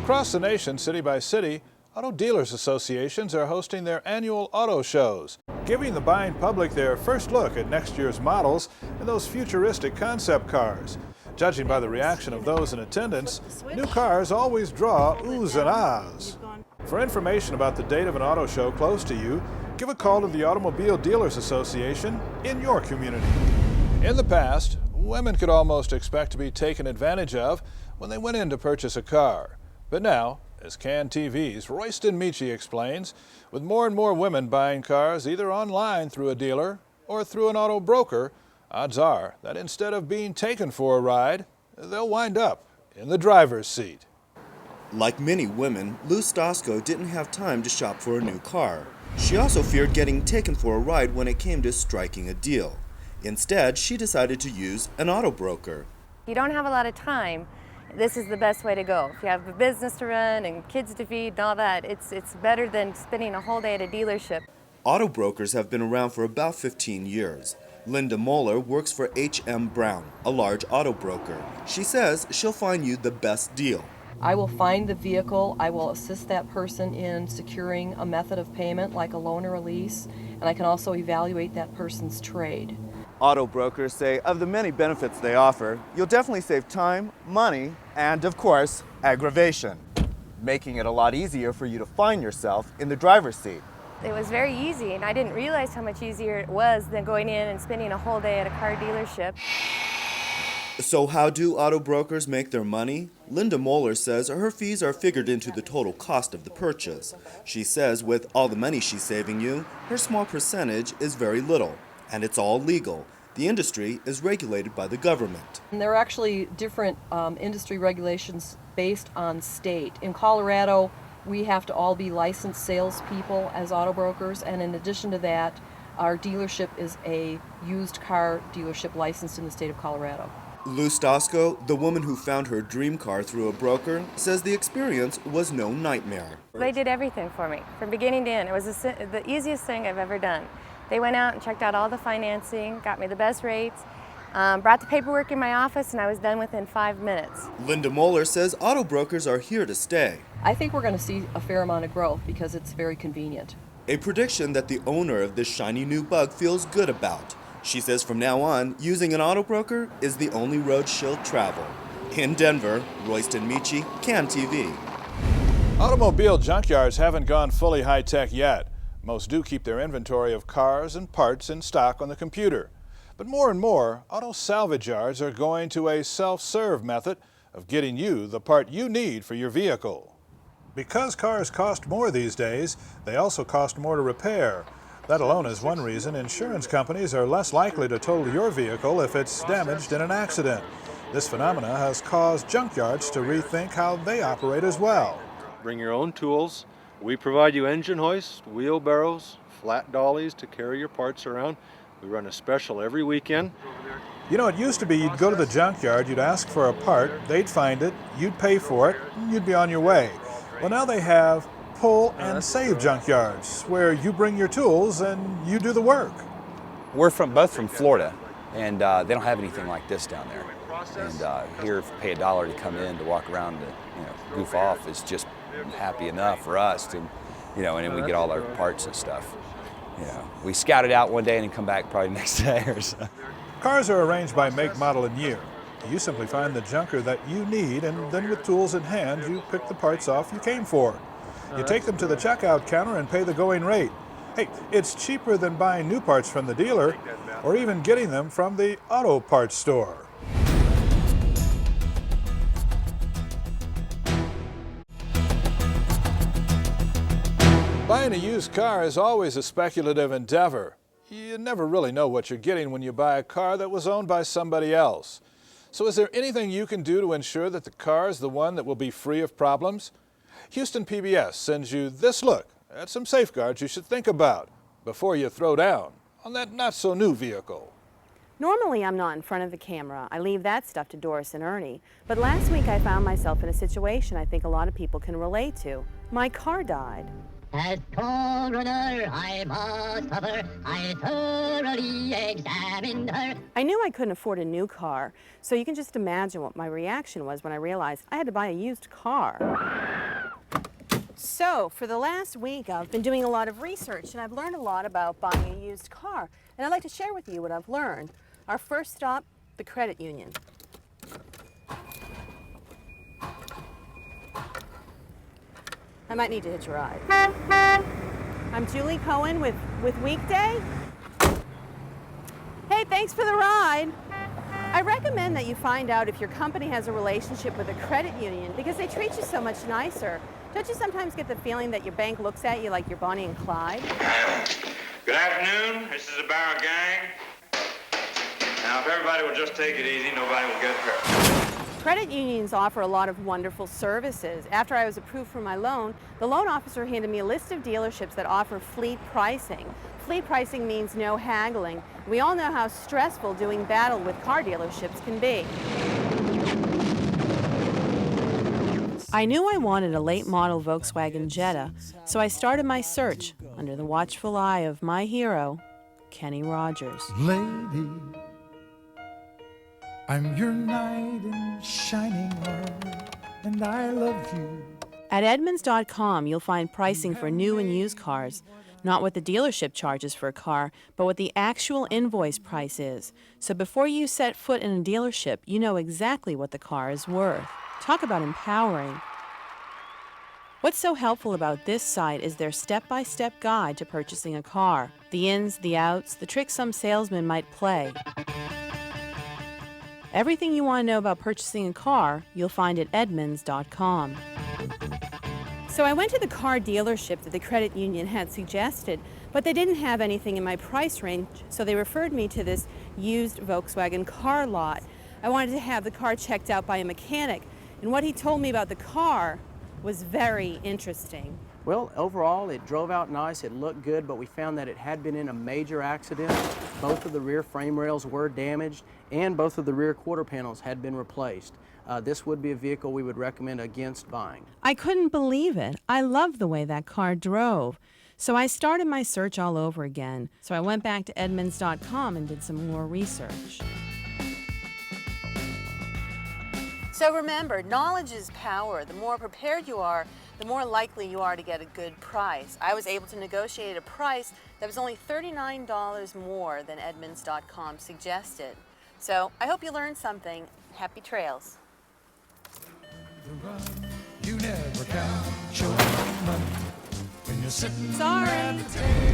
Across the nation, city by city, auto dealers associations are hosting their annual auto shows, giving the buying public their first look at next year's models and those futuristic concept cars. Judging by the reaction of those in attendance, new cars always draw oohs and ahs. For information about the date of an auto show close to you, give a call to the Automobile Dealers Association in your community. In the past, women could almost expect to be taken advantage of when they went in to purchase a car. But now, as CAN TV's Royston Michi explains, with more and more women buying cars either online through a dealer or through an auto broker, odds are that instead of being taken for a ride, they'll wind up in the driver's seat. Like many women, Lou Stosko didn't have time to shop for a new car. She also feared getting taken for a ride when it came to striking a deal. Instead, she decided to use an auto broker. If you don't have a lot of time, this is the best way to go. If you have a business to run and kids to feed and all that, it's better than spending a whole day at a dealership. Auto brokers have been around for about 15 years. Linda Moeller works for H.M. Brown, a large auto broker. She says she'll find you the best deal. I will find the vehicle, I will assist that person in securing a method of payment like a loan or a lease, and I can also evaluate that person's trade. Auto brokers say of the many benefits they offer, you'll definitely save time, money, and of course, aggravation, making it a lot easier for you to find yourself in the driver's seat. It was very easy, and I didn't realize how much easier it was than going in and spending a whole day at a car dealership. So how do auto brokers make their money? Linda Moeller says her fees are figured into the total cost of the purchase. She says with all the money she's saving you, her small percentage is very little, and it's all legal. The industry is regulated by the government. And there are actually different industry regulations based on state. In Colorado, we have to all be licensed salespeople as auto brokers, and in addition to that, our dealership is a used car dealership licensed in the state of Colorado. Lou Stosko, the woman who found her dream car through a broker, says the experience was no nightmare. They did everything for me, from beginning to end. It was the easiest thing I've ever done. They went out and checked out all the financing, got me the best rates, brought the paperwork in my office, and I was done within 5 minutes. Linda Moeller says auto brokers are here to stay. I think we're going to see a fair amount of growth because it's very convenient. A prediction that the owner of this shiny new bug feels good about. She says from now on, using an auto broker is the only road she'll travel. In Denver, Royston Michi, CAN TV. Automobile junkyards haven't gone fully high-tech yet. Most do keep their inventory of cars and parts in stock on the computer. But more and more, auto salvage yards are going to a self-serve method of getting you the part you need for your vehicle. Because cars cost more these days, they also cost more to repair. That alone is one reason insurance companies are less likely to total your vehicle if it's damaged in an accident. This phenomena has caused junkyards to rethink how they operate as well. Bring your own tools. We provide you engine hoists, wheelbarrows, flat dollies to carry your parts around. We run a special every weekend. You know, it used to be you'd go to the junkyard, you'd ask for a part, they'd find it, you'd pay for it, and you'd be on your way. Well, now they have pull and save junkyards, where you bring your tools and you do the work. We're both from Florida, and they don't have anything like this down there. And here, if you pay $1 to come in to walk around to goof off, is just happy enough for us to, and then we get all our parts and stuff. We scout it out one day and then come back probably next day or so. Cars are arranged by make, model, and year. You simply find the junker that you need, and then with tools in hand, you pick the parts off you came for. You take them to the checkout counter and pay the going rate. Hey, it's cheaper than buying new parts from the dealer or even getting them from the auto parts store. Buying a used car is always a speculative endeavor. You never really know what you're getting when you buy a car that was owned by somebody else. So is there anything you can do to ensure that the car is the one that will be free of problems? Houston PBS sends you this look at some safeguards you should think about before you throw down on that not-so-new vehicle. Normally I'm not in front of the camera. I leave that stuff to Doris and Ernie. But last week I found myself in a situation I think a lot of people can relate to. My car died. As coroner, I must suffer. I thoroughly examined her. I knew I couldn't afford a new car, so you can just imagine what my reaction was when I realized I had to buy a used car. So, for the last week, I've been doing a lot of research, and I've learned a lot about buying a used car. And I'd like to share with you what I've learned. Our first stop, the credit union. I might need to hitch a ride. I'm Julie Cohen with Weekday. Hey, thanks for the ride. I recommend that you find out if your company has a relationship with a credit union because they treat you so much nicer. Don't you sometimes get the feeling that your bank looks at you like you're Bonnie and Clyde? Good afternoon. This is the Barrow Gang. Now, if everybody will just take it easy, nobody will get hurt. Credit unions offer a lot of wonderful services. After I was approved for my loan, the loan officer handed me a list of dealerships that offer fleet pricing. Fleet pricing means no haggling. We all know how stressful doing battle with car dealerships can be. I knew I wanted a late model Volkswagen Jetta, so I started my search under the watchful eye of my hero, Kenny Rogers. Lady, I'm your knight in shining armor, and I love you. At Edmunds.com, you'll find pricing for new and used cars, not what the dealership charges for a car, but what the actual invoice price is. So before you set foot in a dealership, you know exactly what the car is worth. Talk about empowering. What's so helpful about this site is their step-by-step guide to purchasing a car. The ins, the outs, the tricks some salesmen might play. Everything you want to know about purchasing a car, you'll find at Edmunds.com. So I went to the car dealership that the credit union had suggested, but they didn't have anything in my price range, so they referred me to this used Volkswagen car lot. I wanted to have the car checked out by a mechanic, and what he told me about the car was very interesting. Well, overall, it drove out nice, it looked good, but we found that it had been in a major accident. Both of the rear frame rails were damaged, and both of the rear quarter panels had been replaced. This would be a vehicle we would recommend against buying. I couldn't believe it. I loved the way that car drove. So I started my search all over again. So I went back to Edmunds.com and did some more research. So remember, knowledge is power. The more prepared you are, the more likely you are to get a good price. I was able to negotiate a price that was only $39 more than Edmunds.com suggested. So I hope you learned something. Happy trails. You never count your money when you're sitting Sorry. at the table.